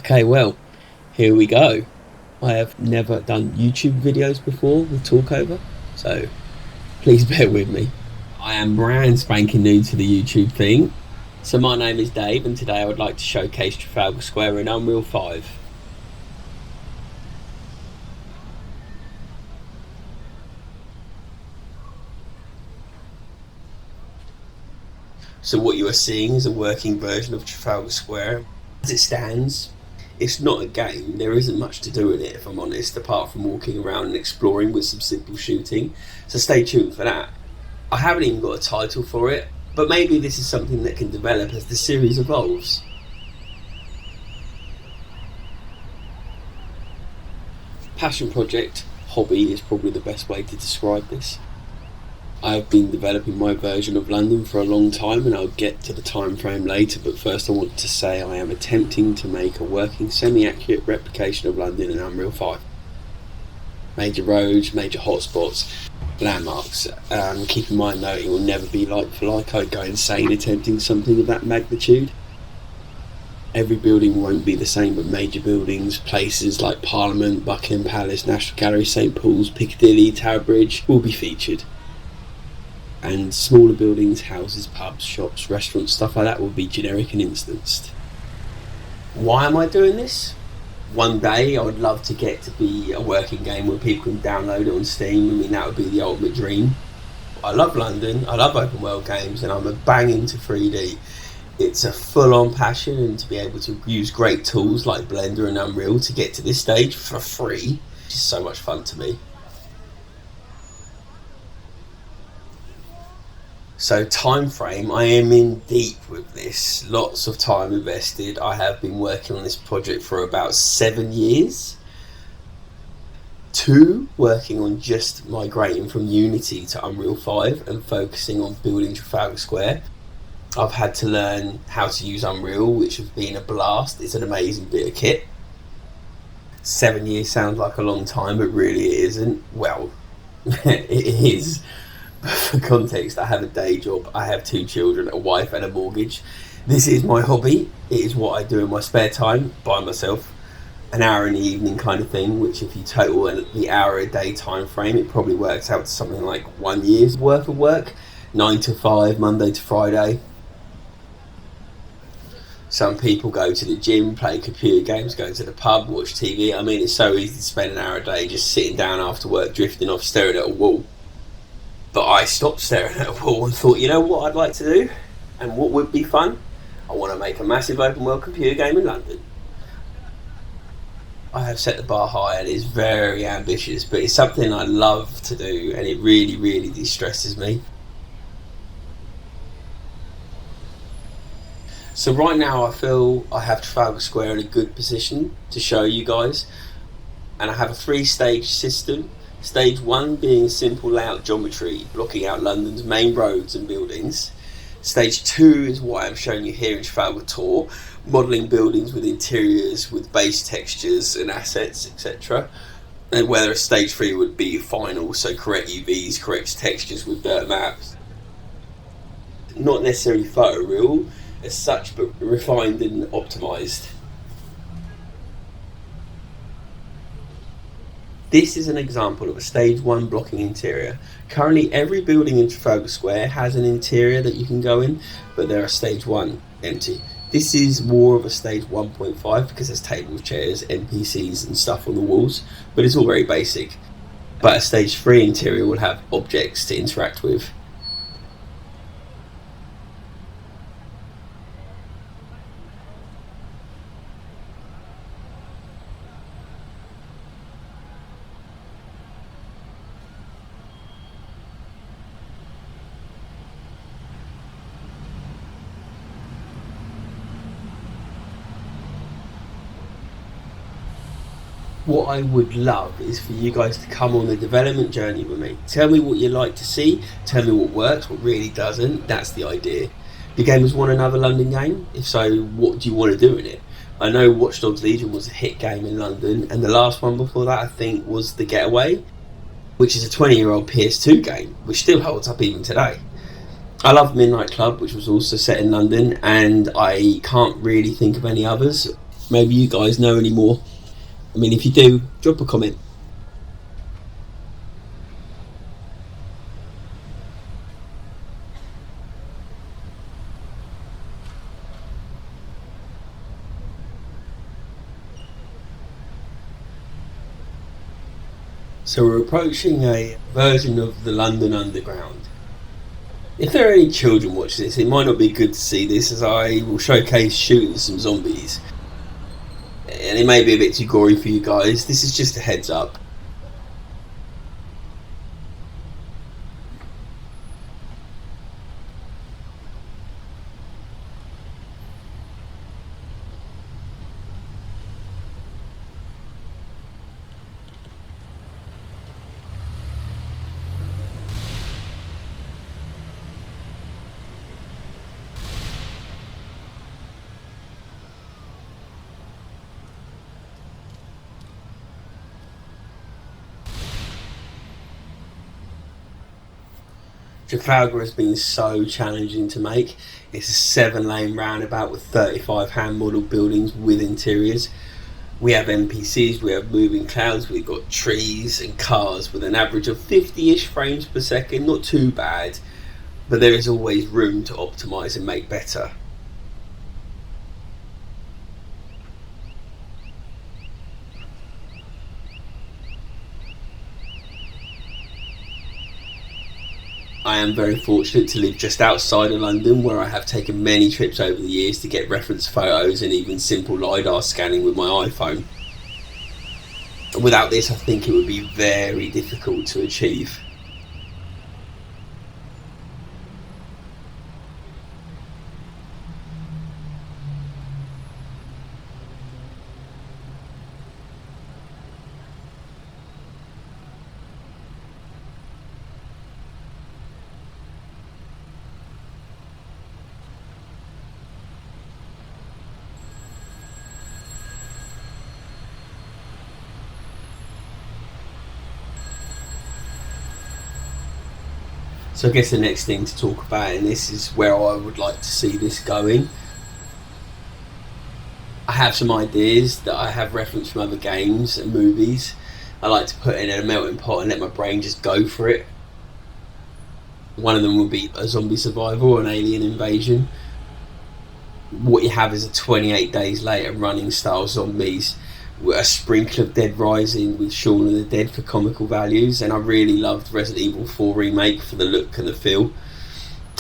Okay, well, here we go. I have never done YouTube videos before with talkover, so please bear with me. I am brand spanking new to the YouTube thing. So my name is Dave, and today I would like to showcase Trafalgar Square in Unreal 5. So what you are seeing is a working version of Trafalgar Square. As it stands, it's not a game. There isn't much to do in it, if I'm honest, apart from walking around and exploring with some simple shooting. So stay tuned for that. I haven't even got a title for it, but maybe this is something that can develop as the series evolves. Passion project, hobby is probably the best way to describe this. I've been developing my version of London for a long time, and I'll get to the time frame later, but first I want to say I am attempting to make a working semi-accurate replication of London in Unreal 5. Major roads, major hotspots, landmarks. Keep in mind though, it will never be like for like. I'd go insane attempting something of that magnitude. Every building won't be the same, but major buildings, places like Parliament, Buckingham Palace, National Gallery, St Paul's, Piccadilly, Tower Bridge will be featured. And smaller buildings, houses, pubs, shops, restaurants, stuff like that will be generic and instanced. Why am I doing this? One day I would love to get to be a working game where people can download it on Steam. I mean, that would be the ultimate dream. I love London, I love open world games, and I'm a bang into 3D. It's a full-on passion, and to be able to use great tools like Blender and Unreal to get to this stage for free is so much fun to me. So time frame, I am in deep with this, lots of time invested. I have been working on this project for about 7 years. 2, working on just migrating from Unity to Unreal 5 and focusing on building Trafalgar Square. I've had to learn how to use Unreal, which has been a blast. It's an amazing bit of kit. 7 years sounds like a long time, but really it isn't. Well, it is. For context, I have a day job, I have 2 children, a wife and a mortgage. This is my hobby. It is what I do in my spare time by myself. An hour in the evening kind of thing, which if you total the hour a day time frame, it probably works out to something like 1 year's worth of work. 9 to 5, Monday to Friday. Some people go to the gym, play computer games, go to the pub, watch TV. I mean, it's so easy to spend an hour a day just sitting down after work, drifting off, staring at a wall. But I stopped staring at a wall and thought, you know what I'd like to do? And what would be fun? I want to make a massive open world computer game in London. I have set the bar high and it's very ambitious, but it's something I love to do, and it really, really de-stresses me. So right now I feel I have Trafalgar Square in a good position to show you guys. And I have a 3-stage system. Stage 1 being simple layout geometry, blocking out London's main roads and buildings. Stage 2 is what I'm showing you here in Trafalgar Tour, modelling buildings with interiors, with base textures and assets, etc. And whether stage 3 would be final, so correct UVs, correct textures with dirt maps. Not necessarily photoreal as such, but refined and optimised. This is an example of a stage 1 blocking interior. Currently every building in Trafalgar Square has an interior that you can go in, but there are stage 1 empty. This is more of a stage 1.5 because there's tables, chairs, NPCs and stuff on the walls, but it's all very basic. But a stage 3 interior will have objects to interact with. What I would love is for you guys to come on the development journey with me. Tell me what you like to see, tell me what works, what really doesn't. That's the idea. Do gamers want another London game? If so, what do you want to do in it? I know Watch Dogs Legion was a hit game in London, and the last one before that I think was The Getaway, which is a 20-year-old PS2 game, which still holds up even today. I love Midnight Club, which was also set in London, and I can't really think of any others. Maybe you guys know any more. I mean, if you do, drop a comment. So we're approaching a version of the London Underground. If there are any children watching this, it might not be good to see this, as I will showcase shooting some zombies. And it may be a bit too gory for you guys. This is just a heads up. Trafalgar has been so challenging to make. It's a 7-lane roundabout with 35 hand modelled buildings with interiors. We have NPCs, we have moving clouds, we've got trees and cars with an average of 50-ish frames per second. Not too bad, but there is always room to optimise and make better. I am very fortunate to live just outside of London, where I have taken many trips over the years to get reference photos and even simple LiDAR scanning with my iPhone. Without this, I think it would be very difficult to achieve. So I guess the next thing to talk about, and this is where I would like to see this going. I have some ideas that I have referenced from other games and movies. I like to put in a melting pot and let my brain just go for it. One of them would be a zombie survival or an alien invasion. What you have is a 28 days later running style zombies with a sprinkle of Dead Rising with Shaun of the Dead for comical values, and I really loved Resident Evil 4 Remake for the look and the feel.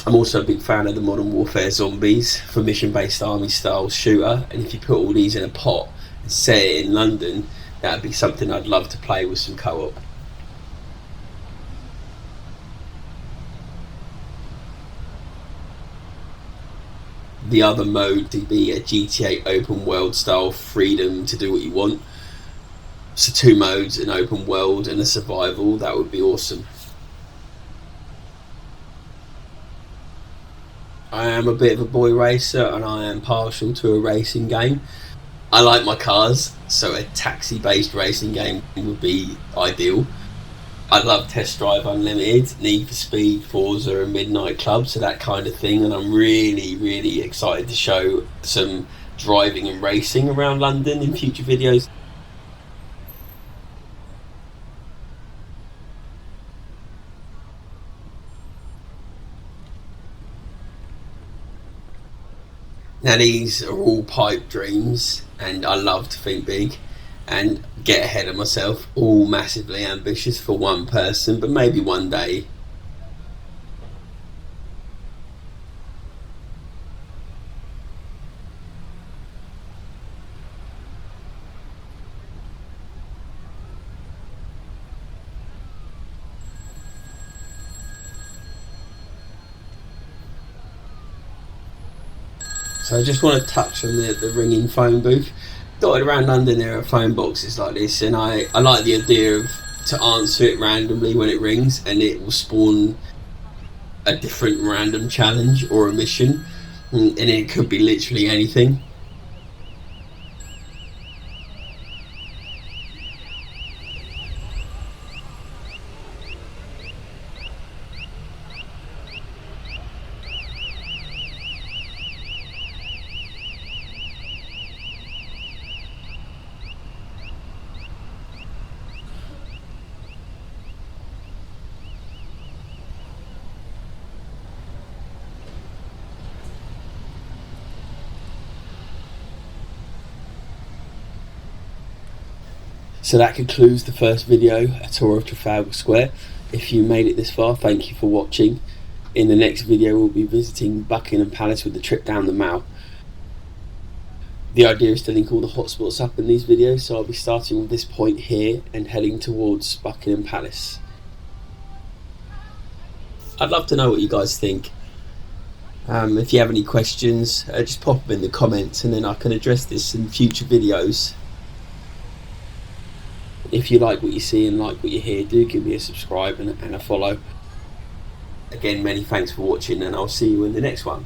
I'm also a big fan of the Modern Warfare zombies for mission based army style shooter, and if you put all these in a pot and set it in London, that would be something I'd love to play with some co-op. The other mode to be a GTA open world style freedom to do what you want. So 2 modes, an open world and a survival, that would be awesome. I am a bit of a boy racer and I am partial to a racing game. I like my cars, so a taxi based racing game would be ideal. I love Test Drive Unlimited, Need for Speed, Forza, and Midnight Club, so that kind of thing. And I'm really, really excited to show some driving and racing around London in future videos. Now, these are all pipe dreams, and I love to think big and get ahead of myself. All massively ambitious for one person, but maybe one day. So I just want to touch on the ringing phone booth. Dotted around London there are phone boxes like this, and I like the idea of to answer it randomly when it rings, and it will spawn a different random challenge or a mission, and it could be literally anything. So that concludes the first video, a tour of Trafalgar Square. If you made it this far, thank you for watching. In the next video we'll be visiting Buckingham Palace with the trip down the Mall. The idea is to link all the hotspots up in these videos, so I'll be starting with this point here and heading towards Buckingham Palace. I'd love to know what you guys think. If you have any questions, just pop them in the comments and then I can address this in future videos. If you like what you see and like what you hear, do give me a subscribe and a follow. Again, many thanks for watching, and I'll see you in the next one.